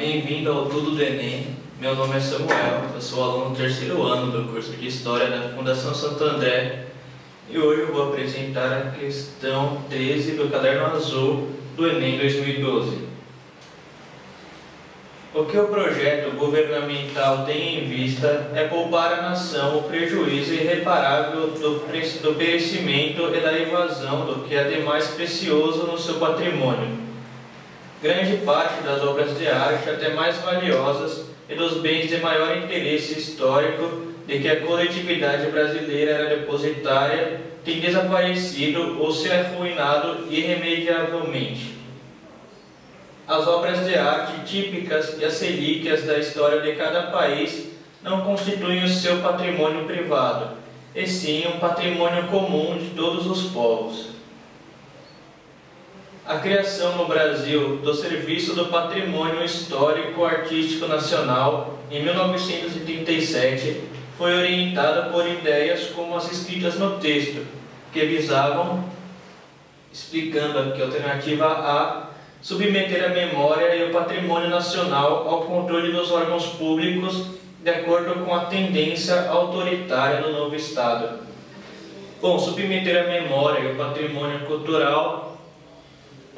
bem-vindo ao Tudo do Enem. Meu nome é Samuel, eu sou aluno do terceiro ano do curso de História da Fundação Santo André e hoje eu vou apresentar a questão 13 do Caderno Azul do Enem 2012. O que o projeto governamental tem em vista é poupar à nação o prejuízo irreparável do perecimento e da evasão do que há de mais precioso no seu patrimônio. Grande parte das obras de arte, até mais valiosas, e dos bens de maior interesse histórico de que a coletividade brasileira era depositária, tem desaparecido ou se arruinado irremediavelmente. As obras de arte típicas e as relíquias da história de cada país não constituem o seu patrimônio privado, e sim um patrimônio comum de todos os povos. A criação no Brasil do Serviço do Patrimônio Histórico-Artístico Nacional, em 1937, foi orientada por ideias como as escritas no texto, que visavam, explicando aqui a alternativa A, submeter a memória e o patrimônio nacional ao controle dos órgãos públicos de acordo com a tendência autoritária do novo Estado. Bom, submeter a memória e o patrimônio cultural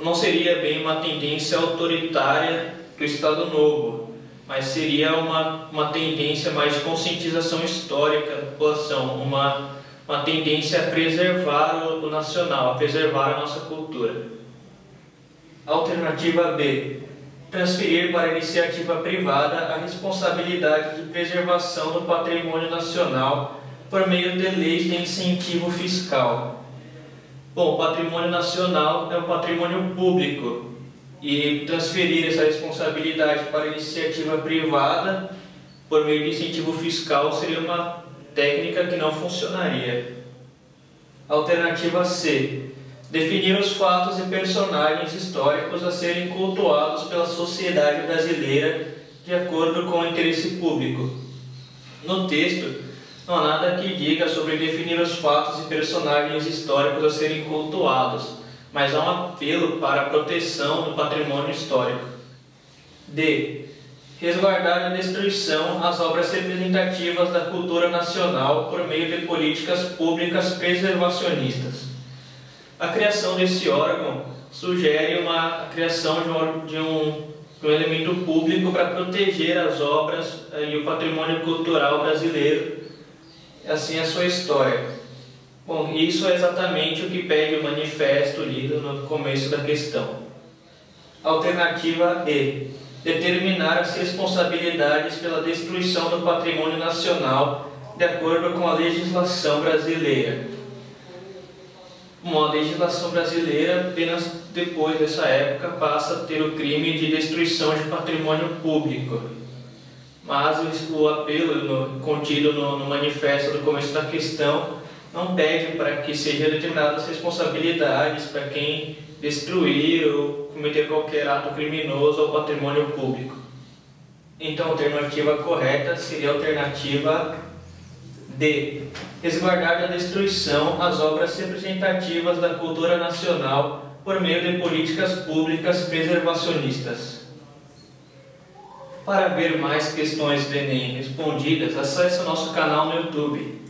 não seria bem uma tendência autoritária do Estado Novo, mas seria uma tendência mais de conscientização histórica da população, uma tendência a preservar o nacional, a preservar a nossa cultura. Alternativa B. Transferir para a iniciativa privada a responsabilidade de preservação do patrimônio nacional por meio de leis de incentivo fiscal. Bom, o patrimônio nacional é um patrimônio público e transferir essa responsabilidade para a iniciativa privada por meio de incentivo fiscal seria uma técnica que não funcionaria. Alternativa C. Definir os fatos e personagens históricos a serem cultuados pela sociedade brasileira de acordo com o interesse público. No texto, não há nada que diga sobre definir os fatos e personagens históricos a serem cultuados, mas há um apelo para a proteção do patrimônio histórico. D. Resguardar a destruição as obras representativas da cultura nacional por meio de políticas públicas preservacionistas. A criação desse órgão sugere a criação de um elemento público para proteger as obras e o patrimônio cultural brasileiro, assim a sua história. Bom, isso é exatamente o que pede o manifesto lido no começo da questão. Alternativa E. Determinar as responsabilidades pela destruição do patrimônio nacional de acordo com a legislação brasileira. Bom, a legislação brasileira, apenas depois dessa época, passa a ter o crime de destruição de patrimônio público. Mas o apelo contido no manifesto do começo da questão não pede para que sejam determinadas responsabilidades para quem destruir ou cometer qualquer ato criminoso ao patrimônio público. Então a alternativa correta seria a alternativa D. Resguardar da destruição as obras representativas da cultura nacional por meio de políticas públicas preservacionistas. Para ver mais questões do Enem respondidas, acesse o nosso canal no YouTube.